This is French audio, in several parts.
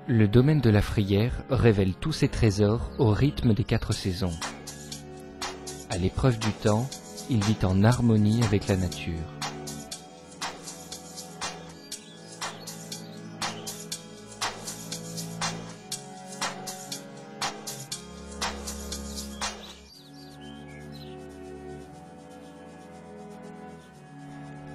Le domaine de la Frillière révèle tous ses trésors au rythme des 4 saisons. À l'épreuve du temps, il vit en harmonie avec la nature.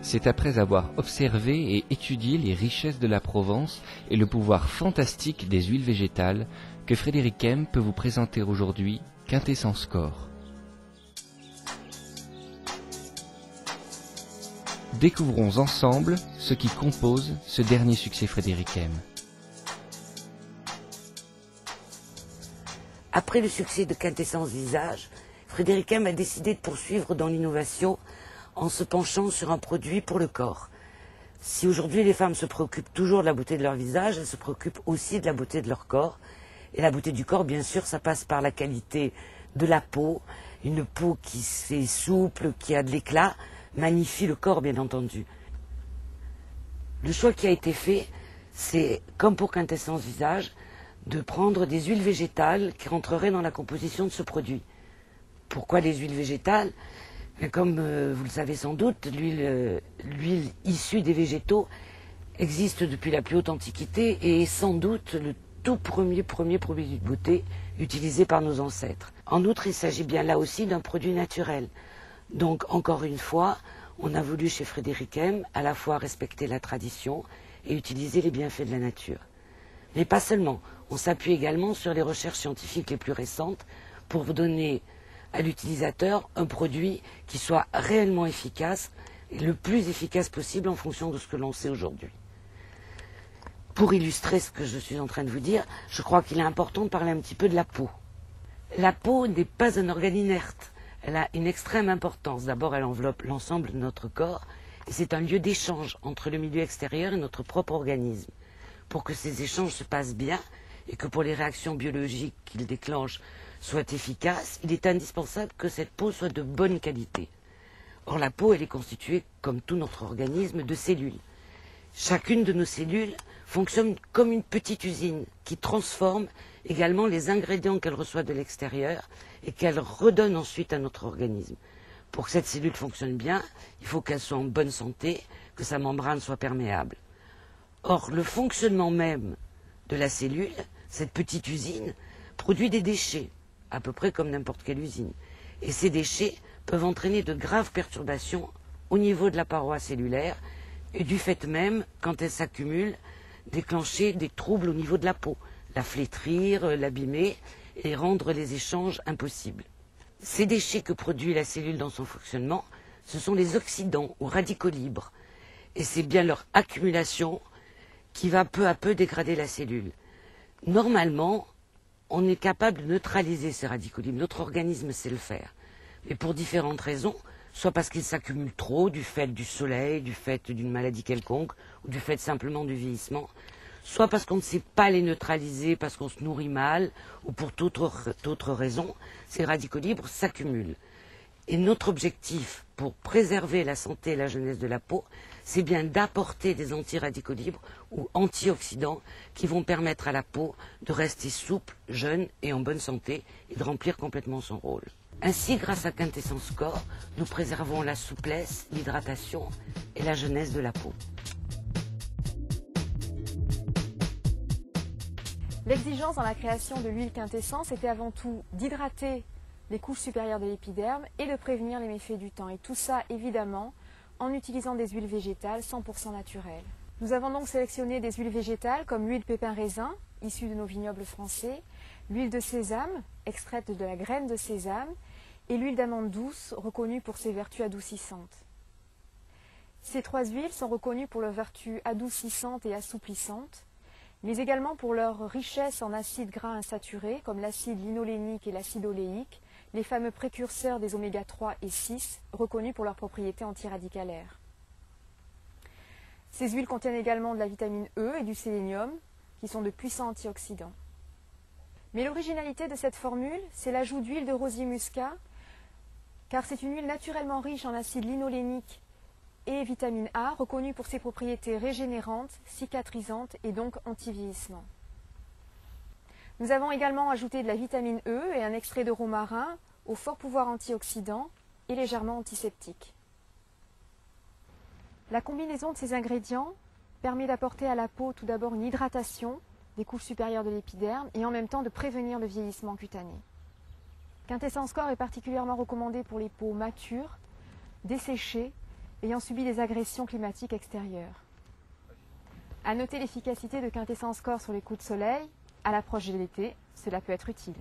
C'est après avoir observé et étudié les richesses de la Provence et le pouvoir fantastique des huiles végétales que Frédéric Hem peut vous présenter aujourd'hui Quintessence Corps. Découvrons ensemble ce qui compose ce dernier succès Frédéric Hem. Après le succès de Quintessence Visage, Frédéric Hem a décidé de poursuivre dans l'innovation en se penchant sur un produit pour le corps. Si aujourd'hui les femmes se préoccupent toujours de la beauté de leur visage, elles se préoccupent aussi de la beauté de leur corps. Et la beauté du corps, bien sûr, ça passe par la qualité de la peau. Une peau qui est souple, qui a de l'éclat, magnifie le corps, bien entendu. Le choix qui a été fait, c'est, comme pour Quintessence Visage, de prendre des huiles végétales qui rentreraient dans la composition de ce produit. Pourquoi les huiles végétales ? Comme vous le savez sans doute, l'huile issue des végétaux existe depuis la plus haute antiquité et est sans doute le tout premier produit de beauté utilisé par nos ancêtres. En outre, il s'agit bien là aussi d'un produit naturel. Donc, encore une fois, on a voulu chez Frédéric Hem à la fois respecter la tradition et utiliser les bienfaits de la nature. Mais pas seulement, on s'appuie également sur les recherches scientifiques les plus récentes pour vous donner à l'utilisateur un produit qui soit réellement efficace et le plus efficace possible en fonction de ce que l'on sait aujourd'hui. Pour illustrer ce que je suis en train de vous dire, je crois qu'il est important de parler un petit peu de la peau. La peau n'est pas un organe inerte, elle a une extrême importance. D'abord, elle enveloppe l'ensemble de notre corps et c'est un lieu d'échange entre le milieu extérieur et notre propre organisme. Pour que ces échanges se passent bien et que pour les réactions biologiques qu'ils déclenchent soient efficaces, il est indispensable que cette peau soit de bonne qualité. Or, la peau, elle est constituée, comme tout notre organisme, de cellules. Chacune de nos cellules fonctionne comme une petite usine qui transforme également les ingrédients qu'elle reçoit de l'extérieur et qu'elle redonne ensuite à notre organisme. Pour que cette cellule fonctionne bien, il faut qu'elle soit en bonne santé, que sa membrane soit perméable. Or, le fonctionnement même de la cellule, cette petite usine, produit des déchets, à peu près comme n'importe quelle usine. Et ces déchets peuvent entraîner de graves perturbations au niveau de la paroi cellulaire et du fait même, quand elles s'accumulent, déclencher des troubles au niveau de la peau, la flétrir, l'abîmer et rendre les échanges impossibles. Ces déchets que produit la cellule dans son fonctionnement, ce sont les oxydants ou radicaux libres. Et c'est bien leur accumulation qui va peu à peu dégrader la cellule. Normalement, on est capable de neutraliser ces radicaux libres. Notre organisme sait le faire. Mais pour différentes raisons, soit parce qu'ils s'accumulent trop du fait du soleil, du fait d'une maladie quelconque, ou du fait simplement du vieillissement, soit parce qu'on ne sait pas les neutraliser, parce qu'on se nourrit mal, ou pour toute autre raison, ces radicaux libres s'accumulent. Et notre objectif pour préserver la santé et la jeunesse de la peau, c'est bien d'apporter des antiradicaux libres ou antioxydants qui vont permettre à la peau de rester souple, jeune et en bonne santé et de remplir complètement son rôle. Ainsi, grâce à Quintessence Corps, nous préservons la souplesse, l'hydratation et la jeunesse de la peau. L'exigence dans la création de l'huile Quintessence était avant tout d'hydrater les couches supérieures de l'épiderme et de prévenir les méfaits du temps. Et tout ça, évidemment, en utilisant des huiles végétales 100% naturelles. Nous avons donc sélectionné des huiles végétales comme l'huile pépin raisin, issue de nos vignobles français, l'huile de sésame, extraite de la graine de sésame, et l'huile d'amande douce, reconnue pour ses vertus adoucissantes. Ces 3 huiles sont reconnues pour leurs vertus adoucissantes et assouplissantes, mais également pour leur richesse en acides gras insaturés, comme l'acide linolénique et l'acide oléique, les fameux précurseurs des oméga 3 et 6, reconnus pour leurs propriétés antiradicalaires. Ces huiles contiennent également de la vitamine E et du sélénium, qui sont de puissants antioxydants. Mais l'originalité de cette formule, c'est l'ajout d'huile de rosier muscat, car c'est une huile naturellement riche en acide linolénique et vitamine A, reconnue pour ses propriétés régénérantes, cicatrisantes et donc anti-vieillissement. Nous avons également ajouté de la vitamine E et un extrait de romarin au fort pouvoir antioxydant et légèrement antiseptique. La combinaison de ces ingrédients permet d'apporter à la peau tout d'abord une hydratation des couches supérieures de l'épiderme et en même temps de prévenir le vieillissement cutané. Quintessence Corps est particulièrement recommandé pour les peaux matures, desséchées, ayant subi des agressions climatiques extérieures. À noter l'efficacité de Quintessence Corps sur les coups de soleil, à l'approche de l'été, cela peut être utile.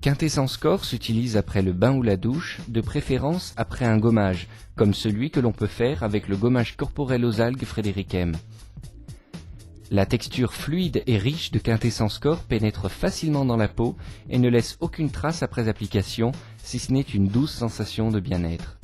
Quintessence Corps s'utilise après le bain ou la douche, de préférence après un gommage, comme celui que l'on peut faire avec le gommage corporel aux algues Frédéric M. La texture fluide et riche de Quintessence Corps pénètre facilement dans la peau et ne laisse aucune trace après application, si ce n'est une douce sensation de bien-être.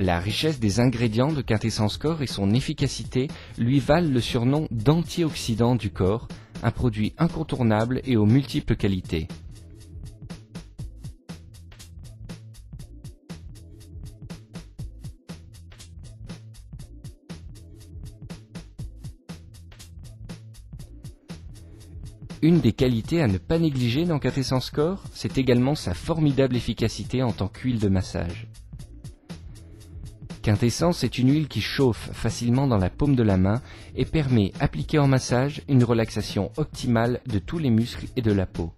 La richesse des ingrédients de Quintessence Corps et son efficacité lui valent le surnom d'antioxydant du corps, un produit incontournable et aux multiples qualités. Une des qualités à ne pas négliger dans Quintessence Corps, c'est également sa formidable efficacité en tant qu'huile de massage. Quintessence est une huile qui chauffe facilement dans la paume de la main et permet, appliquée en massage, une relaxation optimale de tous les muscles et de la peau.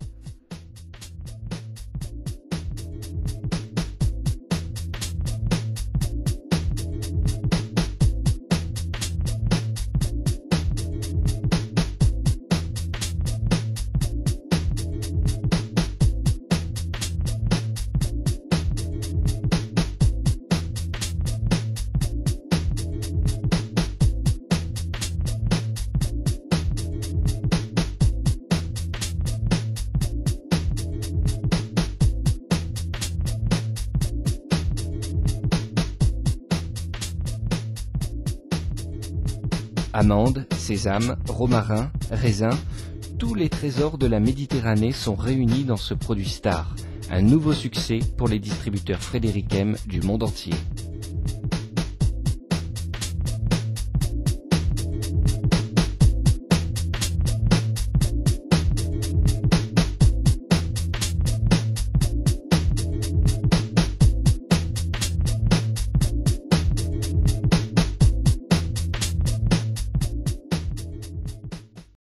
Amandes, sésame, romarin, raisin, tous les trésors de la Méditerranée sont réunis dans ce produit star, un nouveau succès pour les distributeurs Frédéric M du monde entier.